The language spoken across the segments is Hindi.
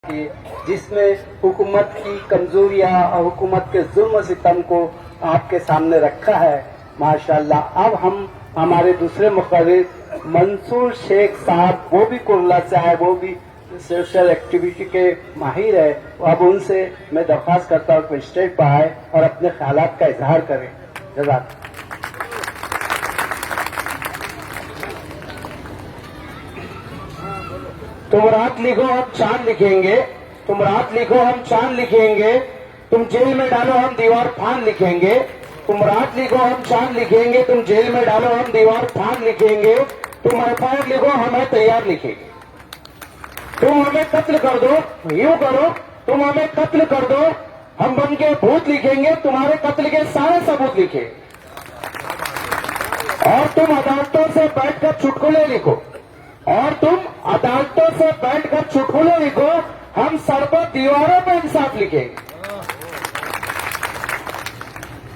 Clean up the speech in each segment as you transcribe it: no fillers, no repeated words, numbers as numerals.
की, जिसमें हुकूमत की कमजोरियां और हुकूमत के जुल्म सितम को आपके सामने रखा है। माशाल्लाह। अब हम हमारे दूसरे मुखर्रिर मंसूर शेख साहब, वो भी कुरला से आए, वो भी सोशल एक्टिविटी के माहिर है। अब उनसे मैं दरख्वास्त करता हूँ कि स्टेज पर आए और अपने ख्यालात का इजहार करें। जज़ाक। तुम रात लिखो हम चांद लिखेंगे, तुम रात लिखो हम चांद लिखेंगे, तुम जेल में डालो हम दीवार फान लिखेंगे। तुम रात लिखो हम चांद लिखेंगे, तुम जेल में डालो हम दीवार फान लिखेंगे। तुम एफआईआर लिखो हमें तैयार लिखेंगे। तुम हमें कत्ल कर दो, यूं करो, तुम हमें कत्ल कर दो, हम बन के भूत लिखेंगे, तुम्हारे कत्ल के सारे सबूत लिखे। और तुम अदालतों से बैठकर चुटकुले लिखो, और तुम अदालतों से बैठकर चुटकुले लिखो, हम सड़कों दीवारों पर इंसाफ लिखेंगे।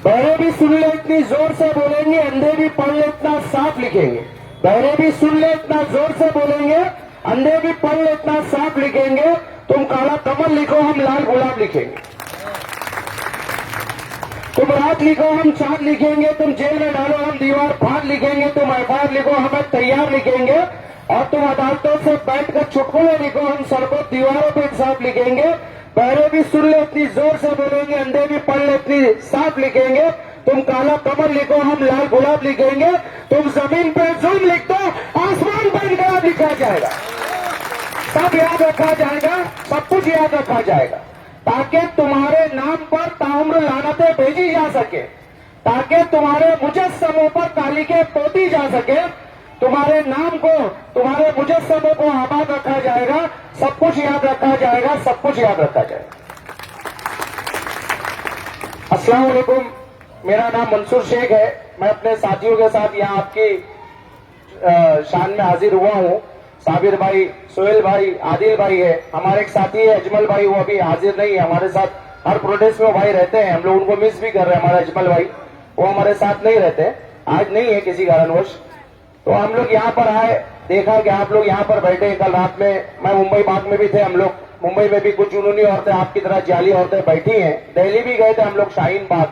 बहरे भी सुन ले इतनी जोर से बोलेंगे, अंधे भी पढ़ ले इतना साफ लिखेंगे। बहरे भी सुन ले इतना जोर से बोलेंगे, अंधे भी पढ़ ले इतना साफ लिखेंगे। तुम काला कमल लिखो हम लाल गुलाब लिखेंगे। तुम रात लिखो हम चांद लिखेंगे, तुम जेल में डालो हम दीवार फाड़ लिखेंगे। तुम एफआईआर लिखो हमें तैयार लिखेंगे, और तुम अदालतों से बैठकर चुटकुले लिखो, हम सड़कों दीवारों पर इंसाफ लिखेंगे। बहरे भी सुन ले इतनी जोर से बोलेंगे, अंधे भी पढ़ ले इतनी साफ लिखेंगे। तुम काला कमल लिखो हम लाल गुलाब लिखेंगे। तुम जमीन पे जुल्म लिख दो, आसमान पर इनकलाब लिखा जाएगा। सब याद रखा जाएगा, सब कुछ याद रखा जाएगा, ताकि तुम्हारे नाम पर ताउम्र लानतें भेजी जा सके, ताकि तुम्हारे मुजस्समों पर कालिके पोती जा सके, तुम्हारे नाम को, तुम्हारे मुजस्समों को आबाद रखा जाएगा। सब कुछ याद रखा जाएगा, सब कुछ याद रखा जाएगा। अस्सलाम वालेकुम, मेरा नाम मंसूर शेख है। मैं अपने साथियों के साथ यहाँ आपकी शान में हाजिर हुआ हूँ। साबिर भाई, सोहेल भाई, आदिल भाई है, हमारे एक साथी है अजमल भाई, वो अभी हाजिर नहीं है हमारे साथ। हर प्रोटेस्ट में भाई रहते हैं, हम लोग उनको मिस भी कर रहे हैं। हमारे अजमल भाई वो हमारे साथ नहीं रहते, आज नहीं है किसी कारणवश। तो हम लोग यहाँ पर आए, देखा कि आप लोग यहाँ पर बैठे। कल रात में मैं मुंबई बाग में भी थे, हम लोग मुंबई में भी कुछ जुनूनी औरतें आपकी तरह जाली औरतें बैठी हैं। दिल्ली भी गए थे हम लोग शाहीन बाग,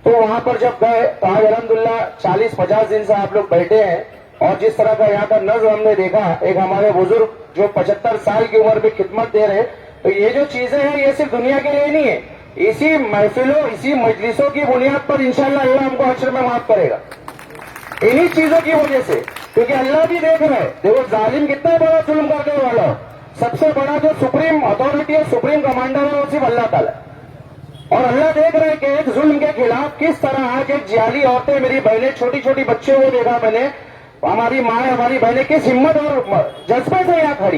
तो वहां पर जब गए तो आज अल्हम्दुलिल्लाह 40-50 दिन से आप लोग बैठे हैं। और जिस तरह का यहाँ का नज़्म हमने देखा, एक हमारे बुजुर्ग जो 75 साल की उम्र में खिदमत दे रहे, तो ये जो चीजें हैं ये सिर्फ दुनिया के लिए नहीं है, इसी महफिलों, इसी मजलिसों की बुनियाद पर इंशाअल्लाह अल्लाह हमको हश्र में माफ करेगा, इन्हीं चीजों की वजह से। क्योंकि अल्लाह भी देख रहा है, देखो जालिम कितना बड़ा जुल्म करने वाला हो, सबसे बड़ा जो सुप्रीम अथॉरिटी है, सुप्रीम कमांडर है, वो सिर्फ अल्लाह ताला। और अल्लाह देख रहा है कि एक जुल्म के खिलाफ किस तरह आज एक जियाली औरतें, मेरी बहनें, छोटी छोटी बच्चे को देखा मैंने, हमारी माँ, हमारी बहनें किस हिम्मत और जज्बे से यहाँ खड़ी।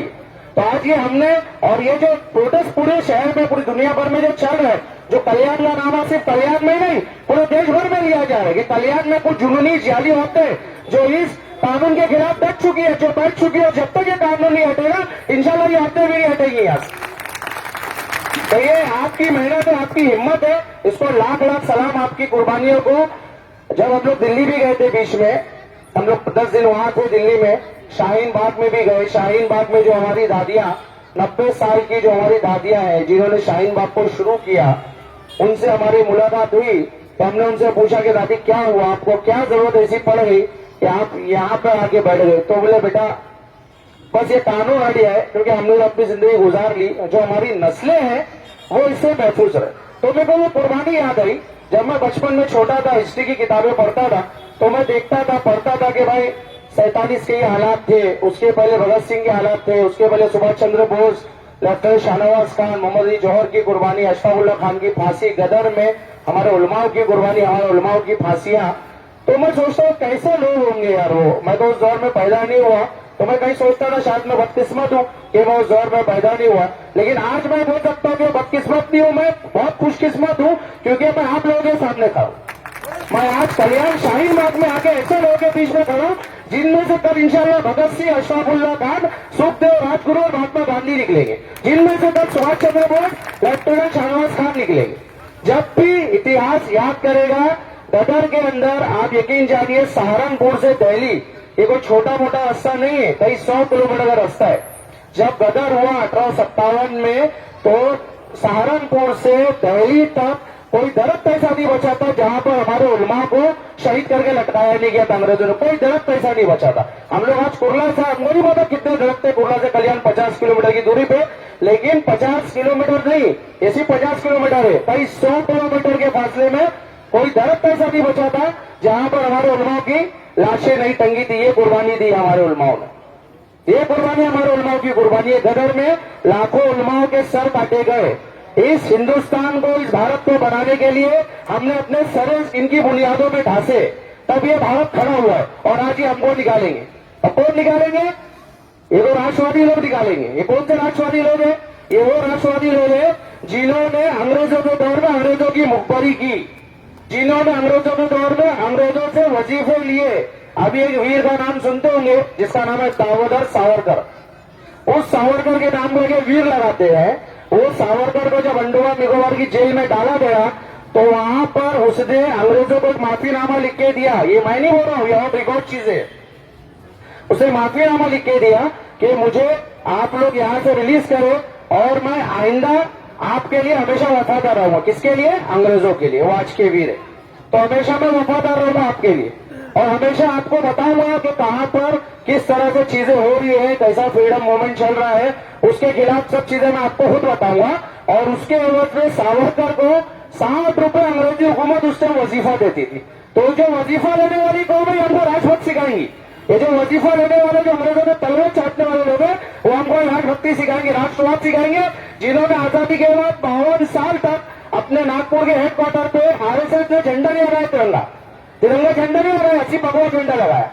तो आज ये हमने, और ये जो प्रोटेस्ट पूरे शहर में, पूरी दुनिया भर में जो चल रहा है, जो कल्याण का नामा सिर्फ कल्याण में नहीं पूरे देश भर में लिया जा रहा है कि कल्याण में कुछ जुनूनी जियाली औरतें जो इस कानून के खिलाफ डट चुकी है, जो बैठ चुकी है, जब तक ये कानून नहीं हटेगा इंशाल्लाह ये औरतें भी नहीं हटेगी यहाँ से। तो ये आपकी मेहनत है, आपकी हिम्मत है, इसको लाख लाख सलाम आपकी कुर्बानियों को। जब हम लोग दिल्ली भी गए थे, बीच में हम लोग 10 दिन वहां थे दिल्ली में, शाहीन बाग में भी गए। शाहीन बाग में जो हमारी दादियां, 90 साल की जो हमारी दादियां हैं जिन्होंने शाहीन बाग को शुरू किया, उनसे हमारी मुलाकात हुई। तो हमने उनसे पूछा कि दादी क्या हुआ, आपको क्या जरूरत ऐसी पड़ गई कि आप यहाँ पर आके बैठ गए। तो बोले बेटा बस ये कानून हट गया है, क्योंकि हमने अपनी जिंदगी गुजार ली, जो हमारी नस्लें हैं वो इससे महफूज रहे। तो मेरे को वो कुर्बानी याद आई। जब मैं बचपन में छोटा था, हिस्ट्री की किताबें पढ़ता था, तो मैं देखता था, पढ़ता था कि भाई 47 के हालात थे, उसके पहले भगत सिंह के हालात थे, उसके पहले सुभाष चंद्र बोस, लेफ्टिनेंट शाहनवाज खान, मोहम्मद अली जौहर की कुर्बानी, अशफाकुल्लाह खान की फांसी, गदर में हमारे उलमाओं की कुर्बानी, हमारे उलमाओं की फांसियां। तो मैं सोचता हूँ कैसे लोग होंगे यार वो। मैं तो उस दौर में पैदा नहीं हुआ, तो मैं कहीं सोचता था शायद मैं बदकिस्मत हूँ कि मैं उस दौर में पैदा नहीं हुआ। लेकिन आज मैं बोल सकता हूँ कि बदकिस्मत नहीं हूँ, मैं बहुत खुशकिस्मत हूँ, क्योंकि मैं आप लोगों के सामने खड़ा हूँ। मैं आज कल्याण शाहीन बाग में आके ऐसे लोगों के बीच में खड़ा हूँ जिनमें से कल इंशाल्लाह भगत सिंह, अशफाकुल्लाह खान, सुखदेव, राजगुरु और महात्मा गांधी निकलेंगे, जिनमें से कल सुभाष चंद्र बोस, लेफ्टिनेंट शाहनवाज खान निकलेंगे। जब भी इतिहास याद करेगा, गदर के अंदर आप यकीन जानिए, सहारनपुर से दिल्ली ये कोई छोटा मोटा रास्ता नहीं है, कई 100 किलोमीटर का रास्ता है। जब गदर हुआ 1857 में, तो सहारनपुर से दिल्ली तक कोई दरख्त ऐसा नहीं बचा था जहां पर हमारे उलमा को शहीद करके लटकाया नहीं गया था अंग्रेजों ने। कोई दरख्त ऐसा नहीं बचा था। हम लोग आज कुर्ला से, हमको नहीं पता कितने दरख्त है कुर्ला से कल्याण 50 किलोमीटर की दूरी पे, लेकिन 50 किलोमीटर नहीं, ऐसी 50 किलोमीटर है, कई 100 किलोमीटर के फासले में कोई दरख्त ऐसा नहीं बचा था जहां पर हमारे उलमाओं की लाशें नहीं टंगी थी। ये कुर्बानी दी हमारे उलमाओं ने, ये कुर्बानी हमारे उलमाओं की कुर्बानी है। गदर में लाखों उलमाओं के सर काटे गए। इस हिंदुस्तान को, इस भारत को बनाने के लिए हमने अपने सर इनकी बुनियादों में ढांसे, तब ये भारत खड़ा हुआ है। और आज ये हमको निकालेंगे। अब कौन निकालेंगे? ये तो राष्ट्रवादी लोग निकालेंगे। ये कौन से राष्ट्रवादी लोग हैं? ये वो राष्ट्रवादी लोग हैं जिन्होंने अंग्रेजों के दौर में अंग्रेजों की मुखबरी की, जिन्होंने अंग्रेजों के दौर में अंग्रेजों से वजीफे लिए। अभी एक वीर का नाम सुनते होंगे जिसका नाम है दामोदर सावरकर। उस सावरकर के नाम पर वीर लगाते हैं। वो सावरकर को जब अंडमान निकोबार की जेल में डाला गया तो वहां पर उसने अंग्रेजों को एक माफीनामा लिख के दिया। ये मैं नहीं बोल रहा हूं, यह रिकॉर्ड चीज है। उसे माफीनामा लिख के दिया कि मुझे आप लोग यहां से रिलीज करो और मैं आइंदा आपके लिए हमेशा वफादार रहूंगा। किसके लिए? अंग्रेजों के लिए। वो आज के वीर है, तो हमेशा मैं वफादार रहूंगा आपके लिए और हमेशा आपको बताऊंगा कि कहां पर किस तरह से चीजें हो रही है, कैसा फ्रीडम मूवमेंट चल रहा है, उसके खिलाफ सब चीजें मैं आपको खुद बताऊंगा। और उसके एवज में सावरकर को 60 रुपए अंग्रेजी हुकूमत उस टाइम वजीफा देती थी। तो जो वजीफा लेने वाली कौन है, हमको राजभक्त सिखाएंगी। ये जो वजीफा लेने वाले, जो अंग्रेजों के तलवे चाटने वाले लोग हैं, वो हमको राजभक्ति सिखाएंगे, राष्ट्रवाद सिखाएंगे। जिन्होंने आजादी के बाद 52 साल तक अपने नागपुर के हेडक्वार्टर पे आरएसएस ने झंडा नहीं लगाया, तिरंगा झंडा नहीं लगाया, अस्सी भगवा झंडा लगाया।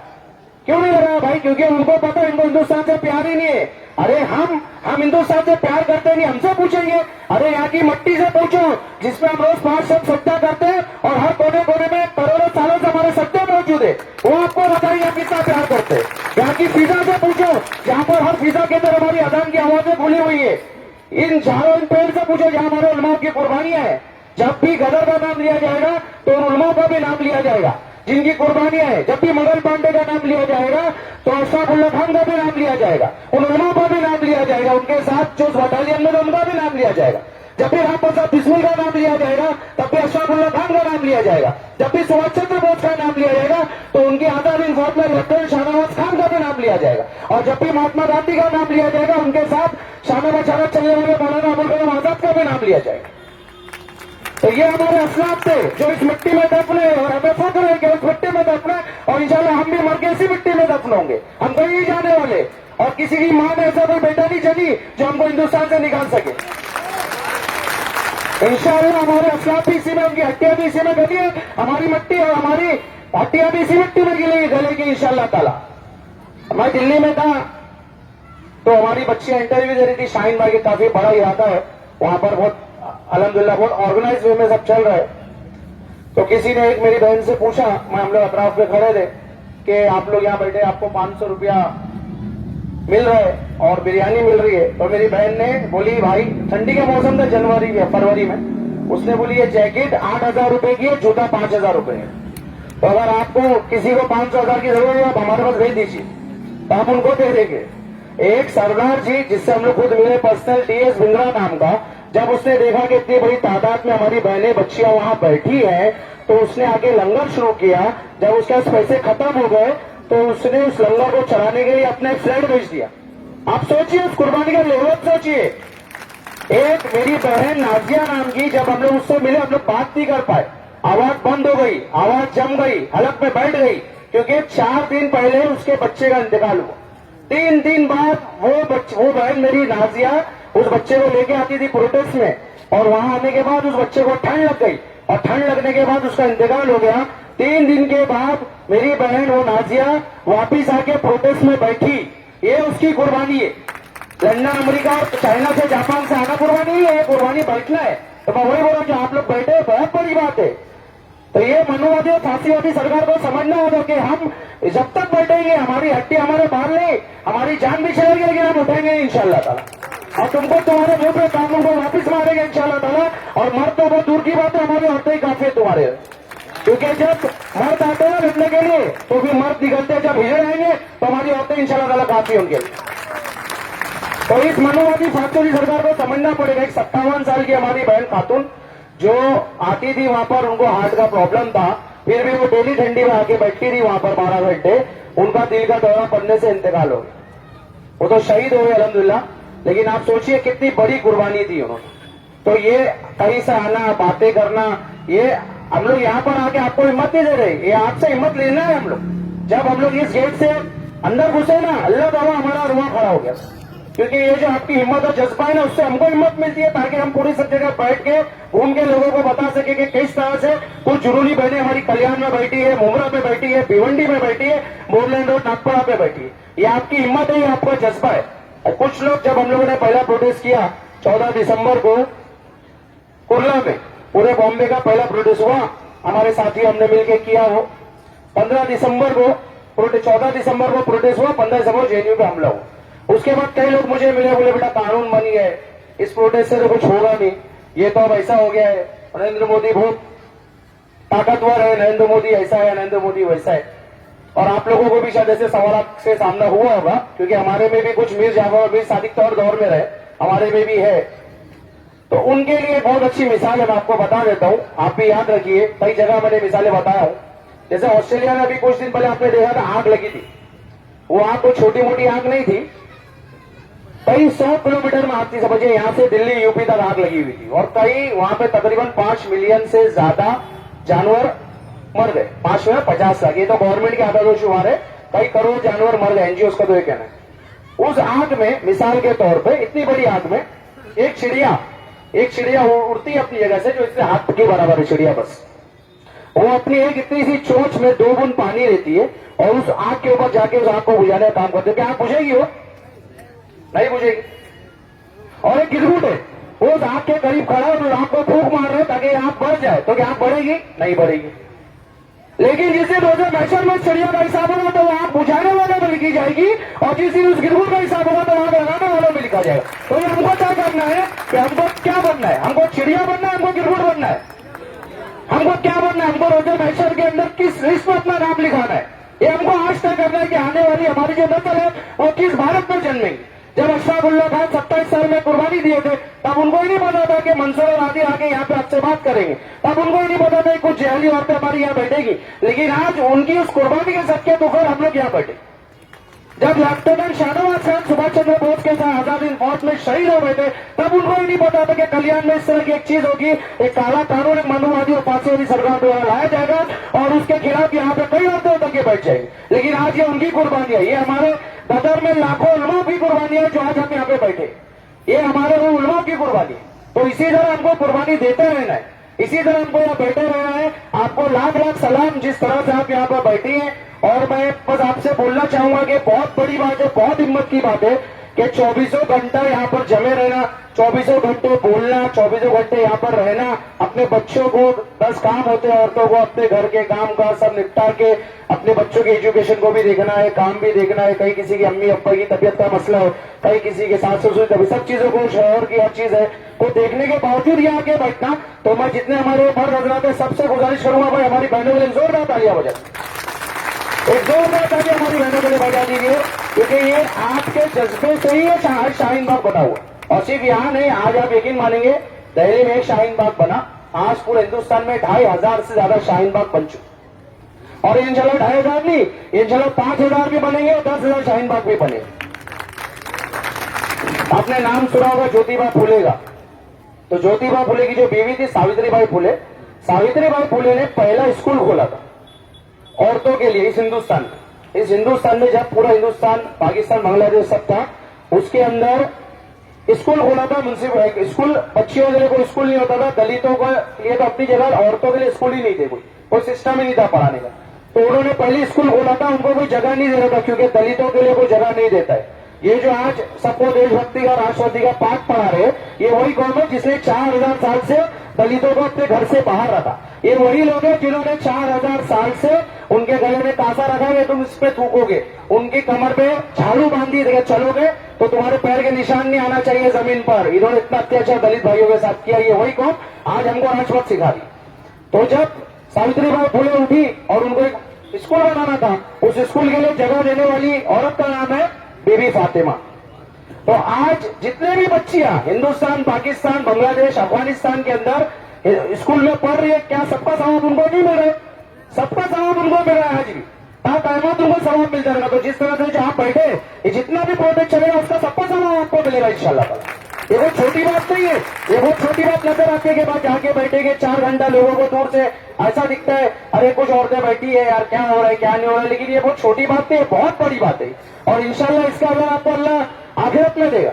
क्यों नहीं लगाया भाई? क्योंकि उनको पता है इनको हिंदुस्तान से प्यार ही नहीं है। अरे हम हिंदुस्तान से प्यार करते नहीं, हमसे पूछेंगे। अरे यहाँ की मट्टी से पूछो जिसमें हम रोज 5 शब्द सत्या करते हैं और हर कोने कोने में करोड़ों सालों से हमारे सत्य मौजूद है, वो आपको बताएंगे हम कितना प्यार करते हैं। यहाँ की फिजा से पूछो, जहाँ पर हर फिजा के अंदर हमारी अजान की आवाजें खुली हुई है। इन झाड़ों, इन पेड़ से पूछो जहाँ हमारे उलमाओं की कुर्बानियां है। जब भी गदर का नाम लिया जाएगा तो उन उलमाओं का भी नाम लिया जाएगा जिनकी कुर्बानियां है। जब भी मंगल पांडे का नाम लिया जाएगा तो अशफाकुल्लाह खान का भी नाम लिया जाएगा, उन उलमाओं का भी नाम लिया जाएगा, उनके साथ जो बटालियन में उनका भी नाम लिया जाएगा। जब भी राम प्रसाद बिस्मिल का नाम लिया जाएगा तब भी अशफाकुल्लाह खान का नाम लिया जाएगा। जब भी सुभाष चंद्र बोस का नाम लिया जाएगा तो उनकी आजाद हिंद फौज में लेफ्टिनेंट शाहनवाज खान का भी नाम लिया जाएगा। और जब भी महात्मा गांधी का नाम लिया जाएगा उनके साथ शाना बशाना चलने वाले मौलाना अबुल कलाम आजाद का भी नाम लिया जाएगा। तो ये हमारे असलाफ थे जो इस मिट्टी में दफने, और हमें फख्र है कि उस मिट्टी में दफने, और इंशाल्लाह हम भी मर के इसी मिट्टी में दफन होंगे। हम कहीं नहीं जाने वाले और किसी की मां ने ऐसा कोई बेटा नहीं जनी जो हमको हिंदुस्तान से निकाल सके। इंशाल्लाह हमारे असलाफ भी इसी में, उनकी हड्डियां भी इसी में गली है, हमारी मिट्टी और हमारी हड्डियां भी इसी मिट्टी में गलेगी इंशाल्लाह ताला। मैं दिल्ली में था तो हमारी बच्चियां इंटरव्यू दे रही थी। शाहीन भाई के काफी बड़ा इलाका है, वहां पर बहुत अल्हम्दुलिल्लाह बहुत ऑर्गेनाइज वे में सब चल रहा है। तो किसी ने एक मेरी बहन से पूछा, मैं हम लोग अतराफ में खड़े थे, कि आप लोग यहाँ बैठे आपको 500 रुपया मिल रहा है और बिरयानी मिल रही है। तो मेरी बहन ने बोली, भाई ठंडी का मौसम था जनवरी या फरवरी में, उसने बोली ये जैकेट 8,000 रुपए की है, जूता 5,000 रुपए है। तो अगर आपको किसी को 500,000 की जरूरत है आप हमारे पास भेज दीजिए तो आप उनको दे देंगे। एक सरदार जी जिससे हम लोग खुद मिले पर्सनल, टीएस बिंद्रा नाम का, जब उसने देखा कि इतनी बड़ी तादाद में हमारी बहनें बच्चियां वहां बैठी हैं तो उसने आगे लंगर शुरू किया। जब उसके पास पैसे खत्म हो गए तो उसने उस लंगर को चलाने के लिए अपने फ्लैट भेज दिया। आप सोचिए उस कुर्बानी का लेवल सोचिए। एक मेरी बहन नाजिया नाम की, जब हम लोग उससे मिले हम लोग बात नहीं कर पाए, आवाज बंद हो गई, आवाज जम गई, हलक में बैठ गई, क्योंकि 4 दिन पहले उसके बच्चे का इंतकाल हुआ। 3 दिन बाद वो बहन मेरी नाजिया उस बच्चे को लेके आती थी प्रोटेस्ट में, और वहां आने के बाद उस बच्चे को ठंड लग गई और ठंड लगने के बाद उसका इंतकाल हो गया। 3 दिन के बाद मेरी बहन वो नाजिया वापिस आके प्रोटेस्ट में बैठी। ये उसकी कुर्बानी है। लंदन, अमेरिका और चाइना से, जापान से आना कुर्बानी है, ये कुर्बानी बैठना है। तो मैं वही बोल रहा हूँ, जो आप लोग बैठे बहुत बड़ी बात है। तो ये मनोवादी और फांसीवादी सरकार को समझना होगा कि हम जब तक बैठेंगे हमारी हड्डी हमारे बाहर नहीं, हमारी जान भी चलेगी लेकिन हम उठेंगे इंशाल्लाह ताला, और तुमको तुम्हारे मुंह पे कानून को वापिस मारेंगे इंशाल्लाह ताला। और मर्द तो बहुत दूर की बात है, हमारी औरतें ही काफी है तुम्हारे, क्योंकि जब मर्द आते हैं लड़ने के लिए तो फिर मर्द निकलते हैं, जब हिजड़ आएंगे तो हमारी औरतें इंशाल्लाह ताला काफी होंगे। तो इस मनुवादी फासिस्टों सरकार को समझना पड़ेगा। एक 57 साल की हमारी बहन खातून जो आती थी वहां पर, उनको हार्ट का प्रॉब्लम था, फिर भी वो डेली ठंडी में आके बैठती थी वहां पर 12 घंटे, उनका दिल का दौरा पड़ने से इंतकाल हो गया। वो तो शहीद हो गए अल्हम्दुलिल्लाह, लेकिन आप सोचिए कितनी बड़ी कुर्बानी थी उन्होंने। तो ये कहीं से आना, बातें करना, ये हम लोग यहाँ पर आके आपको हिम्मत नहीं दे रहे, ये आपसे हिम्मत लेना है हम लोग। जब हम लोग इस गेट से अंदर घुसे ना, अल्लाह ताला हमारा रुआ खड़ा हो गया, क्योंकि ये जो आपकी हिम्मत और जज्बा है ना, उससे हमको हिम्मत मिलती है, ताकि हम पूरी सब जगह बैठ के घूम के लोगों को बता सके कि किस तरह से कुछ जुरूनी बहनें हमारी कल्याण में बैठी है, मुमरा पे बैठी है, भिवंडी में बैठी है, मोरलैंड रोड नागपुरा पे बैठी है। ये आपकी हिम्मत है, ये आपका जज्बा है। और कुछ लोग, जब हम लोगों ने पहला प्रोटेस्ट किया 14 दिसंबर को कुर्ला में, पूरे बॉम्बे का पहला प्रोटेस्ट हुआ, हमारे साथी हमने मिलकर किया। वो 15 दिसंबर को 14 दिसंबर को प्रोटेस्ट हुआ, 15 दिसंबर जेएनयू पे हमला हुआ। उसके बाद कई लोग मुझे मिले, बोले बेटा कानून बनी है, इस प्रोटेस्ट से तो कुछ होगा नहीं, ये तो अब ऐसा हो गया है, नरेंद्र मोदी बहुत ताकतवर है, नरेंद्र मोदी ऐसा है, नरेंद्र मोदी वैसा है। और आप लोगों को भी शायद ऐसे सवाल से सामना हुआ होगा, क्योंकि हमारे में भी कुछ मीर जाफर और मीर सादिक तौर दौर में रहे, हमारे में भी है। तो उनके लिए बहुत अच्छी मिसाल है, मैं आपको बता देता हूं, आप भी याद रखिए। कई जगह मैंने मिसालें बताया हूं। जैसे ऑस्ट्रेलिया में अभी कुछ दिन पहले आपने देखा था, आग लगी थी। वो आग कोई छोटी मोटी आग नहीं थी, कई 100 किलोमीटर में आग थी, समझिए यहां से दिल्ली यूपी तक आग लगी हुई थी। और कई वहां पे तकरीबन 5 मिलियन से ज्यादा जानवर मर गए। 5 में 50 लाख, ये तो गवर्नमेंट के आंकड़ों शुमार है, कई करोड़ जानवर मर गए, एनजीओ का तो ये कहना है। उस आग में, मिसाल के तौर पे, इतनी बड़ी आग में एक चिड़िया उड़ती है अपनी जगह से, जो इससे हाथ के बराबर है चिड़िया, बस वो अपनी एक इतनी सी चोंच में 2 बूंद पानी लेती है और उस आग के ऊपर जाके उस आग को बुझाने का काम करते है। क्या आग बुझेगी? वो नहीं बुझेगी। और एक गिरगुट है, वो उस आग के करीब खड़ा है और उस आग को फूंक मार रहे हो ताकि आग बढ़ जाए, तो क्या आग बढ़ेगी? नहीं बढ़ेगी। लेकिन जिसे रोजे मैशर में चिड़िया का हिसाब होगा तो वो आग बुझाने वाले में लिखी जाएगी, और जिस उस गिरगुट का हिसाब होगा तो आग लगाने वालों में लिखा जाएगा। तो ये हमको क्या करना है कि हमको क्या बनना है? हमको चिड़िया बनना है, हमको गिरगुट बनना है? हमको क्या बनना है? हमको रोजे मैशर के अंदर किस लिस्ट में अपना नाम लिखाना है? ये हमको आज तक करना है कि आने वाली हमारी जो नस्ल है वो किस भारत में जन्मेंगी। जब अशफाकुल्लाह खान 27 साल में कुर्बानी दिए थे, तब उनको ही नहीं पता था कि मंसूर और आदि आके यहाँ पे आपसे बात करेंगे, तब उनको ही नहीं पता था कुछ जहली औरतें हमारी यहाँ बैठेगी। लेकिन आज उनकी उस कुर्बानी के सदके तो फिर हम लोग यहाँ बैठे। जब लेफ्टिनेंट शाहनवाज खान सुभाष चंद्र बोस के साथ आजाद हिंद फौज में शहीद हो गए थे, तब उनको ही नहीं पता था कि कल्याण में इस तरह की एक चीज होगी, एक काला कानून, एक मनुवादी और फांसीवादी सरकार द्वारा लाया जाएगा और उसके खिलाफ यहाँ पे कई औरतें उतर के बैठ जाएंगी। लेकिन आज ये उनकी कुर्बानी है, ये हमारे गदर में लाखों उलमा की कुर्बानी है जो आज हम यहाँ पे बैठे, ये हमारे वो उलमा की कुर्बानी है। तो इसी तरह हमको कुर्बानी देते रहना है, इसी तरह हमको यहाँ बैठे रहना है। आपको लाख लाख सलाम जिस तरह से आप यहाँ पर बैठी हैं। और मैं बस आपसे बोलना चाहूंगा कि बहुत बड़ी बात है, बहुत हिम्मत की बात है कि 24 घंटा यहाँ पर जमे रहना, 24 घंटे बोलना, 24 घंटे यहाँ पर रहना, अपने बच्चों को 10 काम होते हैं औरतों को, अपने घर के काम का सब निपटा के अपने बच्चों के एजुकेशन को भी देखना है, काम भी देखना है, कहीं किसी की अम्मी अब्बा की तबीयत का मसला हो, कहीं किसी के सास ससुर की, सब चीजों को, शहर की हर चीज है को देखने के बावजूद यहाँ आके बैठना। तो मैं जितने हमारे मर्द हजरात है सबसे गुजारिश करूंगा, भाई हमारी बहनों के लिए जोरदार तालियां बजा, एक जोरदार तालियां हमारी बहनों के लिए बजा दीजिए, क्योंकि ये आपके जज्बे से ही ये शाहीन बाग बना हुआ। और सिर्फ यहाँ नहीं, आज आप यकीन मानेंगे दिल्ली में एक शाहीन बाग बना, आज पूरे हिंदुस्तान में 2500 से ज्यादा शाहीन बाग बन चुके। और इंशाल्लाह 2500 नहीं, इंशाल्लाह 5000 भी बनेंगे और 10,000 शाहीन बाग भी बनेंगे। आपने नाम सुना होगा ज्योतिबा फुले का, तो ज्योतिबा फुले की जो बीवी थी सावित्रीबाई फुले, सावित्रीबाई फुले ने पहला स्कूल खोला था औरतों के लिए इस हिंदुस्तान में। इस हिंदुस्तान में जब पूरा हिंदुस्तान, पाकिस्तान, बांग्लादेश सब था, उसके अंदर स्कूल खोला था। म्युनिसिपल स्कूल, बच्चियों के लिए कोई स्कूल नहीं होता था, दलितों के लिए तो अपनी जगह, औरतों के लिए स्कूल ही नहीं थे, कोई सिस्टम ही नहीं था पढ़ाने का। तो उन्होंने पहले स्कूल खोला था, उनको कोई जगह नहीं दे रहा था, क्योंकि दलितों के लिए कोई जगह नहीं देता है। ये जो आज सबको देशभक्ति का, राष्ट्रभक्ति का पाठ पढ़ा रहे, ये वही कौम है जिसने 4000 साल से दलितों को अपने घर से बाहर रखा। ये वही लोग हैं जिन्होंने 4000 साल से उनके गले में कांसा रखा है, तुम इस पे थूकोगे, उनकी कमर पे झाड़ू बांधी देगा, चलोगे तो तुम्हारे पैर के निशान नहीं आना चाहिए जमीन पर। इन्होंने इतना अत्याचार दलित भाइयों के साथ किया, ये वही कौम आज हमको राजपथ सिखा दी। तो जब सावित्रीबाई फुले उठी और उनको एक स्कूल बनाना था, उस स्कूल के लिए जगह देने वाली औरत का नाम है बीबी फातिमा। तो आज जितने भी बच्चियां हिंदुस्तान, पाकिस्तान, बांग्लादेश, अफगानिस्तान के अंदर स्कूल में पढ़ रही है, क्या सबका सवाब उनको नहीं मिल रहा है? सबका सवाब उनको मिल रहा है आज भी, कायमत उनको सवाब मिल जाएगा। तो जिस तरह से जो आप बैठे, ये जितना भी प्रोजेक्ट चलेगा उसका सबका सवाब आपको मिलेगा इंशाल्लाह ताला। ये बहुत छोटी बात नहीं है, ये बहुत छोटी बात नजर आती है कि बाद जाके बैठेंगे 4 घंटा, लोगों को दूर से ऐसा दिखता है अरे कुछ औरतें बैठी है यार, क्या हो रहा है क्या नहीं हो रहा है, लेकिन ये बहुत छोटी बात नहीं है, बहुत बड़ी बात है। और इंशाल्लाह इसका अल्लाह आपको अल्लाह आखिरत में देगा।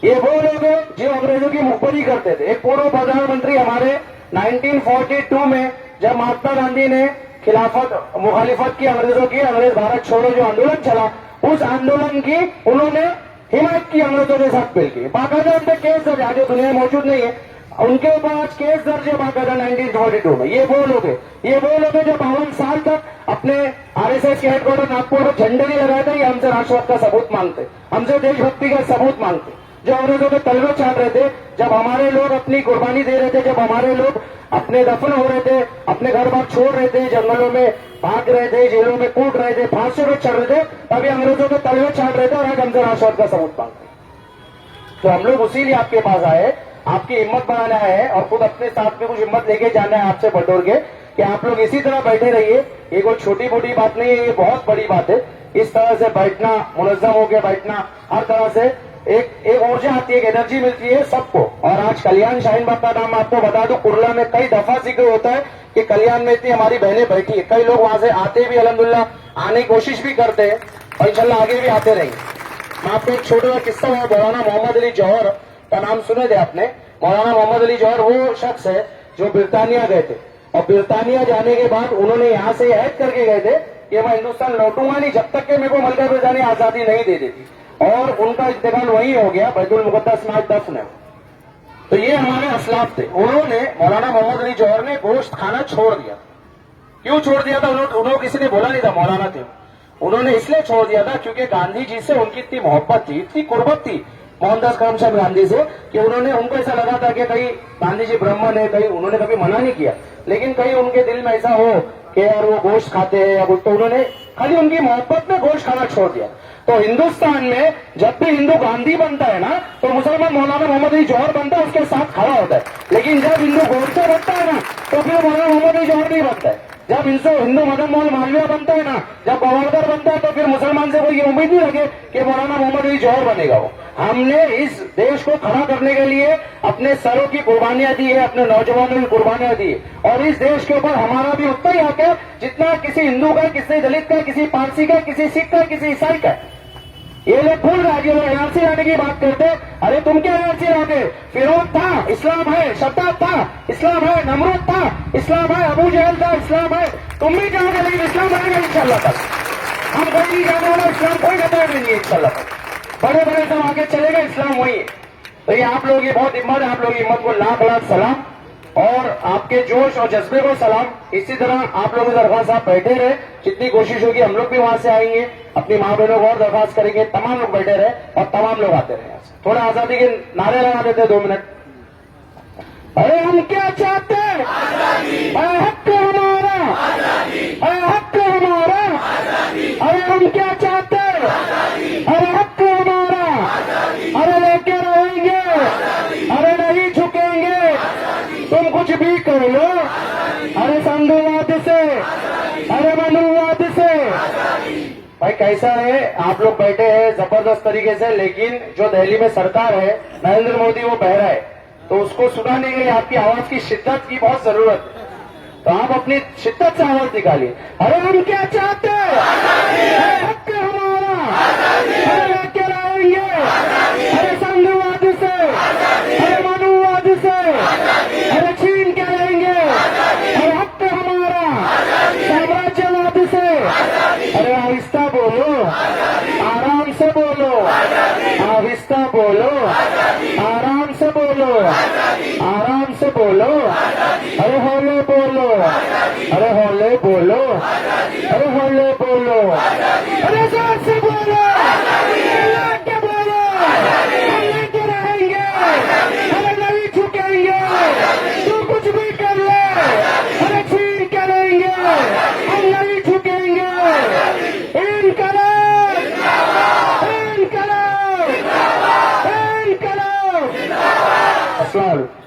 ये वो लोग हैं जो अंग्रेजों की मुखबरी करते थे। एक पूर्व प्रधानमंत्री हमारे 1942 में जब महात्मा गांधी ने खिलाफत मुखालिफत की अंग्रेजों की, अंग्रेज भारत छोड़ो जो आंदोलन चला, उस आंदोलन की उन्होंने हिमायत की अंग्रेजों के साथ मिल की। बाकायदा उन पर केस दर्ज, आज दुनिया में मौजूद नहीं है, उनके ऊपर आज केस दर्ज है बाकायदा 1942 में। ये वो लोग है, ये वो लोग है जो 52 साल तक अपने आरएसएस के हेडक्वार्टर नागपुर में झंडे नहीं लगाए थे, ये हमसे राष्ट्रवाद का सबूत मांगते, हमसे देशभक्ति का सबूत मांगते, जो अंग्रेजों के तलवे छाट रहे थे, जब हमारे लोग अपनी कुर्बानी दे रहे थे, जब हमारे लोग अपने दफन हो रहे थे, अपने घर बार छोड़ रहे थे, जंगलों में भाग रहे थे, जेलों में कूद रहे थे, फांसियों में चढ़ रहे थे, तभी अंग्रेजों के तलवे छाट रहे थे और आज हमसे राष्ट्रवाद का सबूत मांगते। तो हम लोग उसी लिए आपके पास आए, आपकी हिम्मत बनाना है और खुद अपने साथ में कुछ हिम्मत लेके जाना है आपसे बटोर के, कि आप लोग इसी तरह बैठे रहिए। ये कोई छोटी मोटी बात नहीं है, ये बहुत बड़ी बात है। इस तरह से बैठना, मुनज्जम होकर बैठना, हर तरह से एक ऊर्जा आती है, एक एनर्जी मिलती है सबको। और आज कल्याण शाहीन बाग का नाम आपको बता दूं, कुर्ला में कई दफा जिक्र होता है कि कल्याण में इतनी हमारी बहनें बैठी है, कई लोग वहां से आते भी, अल्हम्दुलिल्लाह आने की कोशिश भी करते हैं और इंशाल्लाह आगे भी आते रहेंगे। मैं आपको एक छोटा सा किस्सा है, मौलाना मोहम्मद अली जौहर का नाम सुने थे आपने। मौलाना मोहम्मद अली जौहर वो शख्स है जो ब्रिटानिया गए थे, और ब्रिटानिया जाने के बाद उन्होंने यहाँ से ऐद करके गए थे कि मैं हिंदुस्तान लौटूंगा नहीं जब तक कि मेरे को मलका ब्रिटानिया आजादी नहीं दे देती, और उनका इंतकाल वहीं हो गया, बैतुल मुकद्दस में आज दफन है। तो ये हमारे असलाफ थे। उन्होंने, मौलाना मोहम्मद अली जौहर ने गोश्त खाना छोड़ दिया। क्यों छोड़ दिया था? उन्होंने किसी ने बोला नहीं था मौलाना थे, उन्होंने इसलिए छोड़ दिया था क्योंकि गांधी जी से उनकी इतनी मोहब्बत थी, इतनी कुर्बत थी मोहनदास करमचंद गांधी से, कि उनको ऐसा लगा था कि कहीं गांधी जी ब्राह्मण है, कहीं उन्होंने कभी मना नहीं किया, लेकिन कहीं उनके दिल में ऐसा हो कि यार वो गोश्त खाते हैं या कुछ, तो उन्होंने खाली उनकी मोहब्बत में गोश्त खाना छोड़ दिया। तो हिंदुस्तान में जब भी हिंदू गांधी बनता है ना, तो मुसलमान मौलाना मोहम्मद अली जौहर बनता है, उसके साथ खड़ा होता है। लेकिन जब हिंदू गोडसे बनता है ना, तो फिर मौलाना मोहम्मद अली जौहर नहीं बनता है। जब हिंदू मदन मोहन मालवीय बनता है ना, जब गवर्नर बनता है, तो फिर मुसलमान से कोई ये उम्मीद नहीं रखे कि मौलाना मोहम्मद अली जौहर बनेगा वो। हमने इस देश को खड़ा करने के लिए अपने सरों की कुर्बानियां दी है, अपने नौजवानों की कुर्बानियां दी है, और इस देश के ऊपर हमारा भी उतना ही हक है जितना किसी हिंदू का, किसी दलित का, किसी पारसी का, किसी सिख का, किसी ईसाई का। ये लोग भूल रहे, ये लोग एनआरसी लाने की बात करते, अरे तुम क्या एनआरसी लाते? फिरौन था, इस्लाम है, शद्दाद था, इस्लाम है, नमरूद था, इस्लाम है, अबू जहल था, इस्लाम है। तुम भी जाओगे लेकिन इस्लाम बनेगा इंशाल्लाह तक। हम कोई नहीं जाने वाला, इस्लाम कोई खतरा नहीं है इंशाल्लाह तक। बड़े बड़े सब आगे चलेगा, इस्लाम वही है। तो ये आप लोग, ये बहुत हिम्मत है, आप लोग हिम्मत को लाख लाख सलाम, और आपके जोश और जज्बे को सलाम। इसी तरह आप लोग दरख्वास्त आप बैठे रहे, जितनी कोशिश होगी हम लोग भी वहां से आएंगे, अपनी माँ बहनों को और दरख्वास्त करेंगे, तमाम लोग बैठे रहे और तमाम लोग आते रहे। थोड़ा आजादी के नारे लगा देते 2 मिनट। अरे हम क्या चाहते हैं? हक हमारा, हक हमारा। अरे हम क्या चाहते हैं? अरे हक हमारा, अरे लेके रहेंगे, अरे नहीं झुकेंगे, तुम कुछ भी कर लो। अरे संघवाद से, अरे मनुवाद से। भाई कैसा है, आप लोग बैठे हैं जबरदस्त तरीके से, लेकिन जो दिल्ली में सरकार है, नरेंद्र मोदी, वो बहरा है, तो उसको सुनाने के लिए आपकी आवाज की शिद्दत की बहुत जरूरत है। तो आप अपनी शिद्दत से आवाज निकालिए। अरे हम क्या चाहते हैं? हक हमारा, अरे लेके रहेंगे, अरे संघवाद से, अरे मनुवाद से, अरे छीन के रहेंगे, अरे हक हमारा, साम्राज्यवाद से। अरे आहिस्ता बोलो, आराम से बोलो, आहिस्ता बोलो, आराम से बोलो, आराम से बोलो। अरे हौले बोलो, अरे हौले बोलो, अरे हौले बोलो, अरे जोर से बोलो, के बोलो। हम लेके रहेंगे, अरे नहीं झुकेंगे, तू कुछ भी कर ले, अरे छीन के रहेंगे, हम नहीं झुकेंगे। इनकलाब, इनकलाब, Aslan.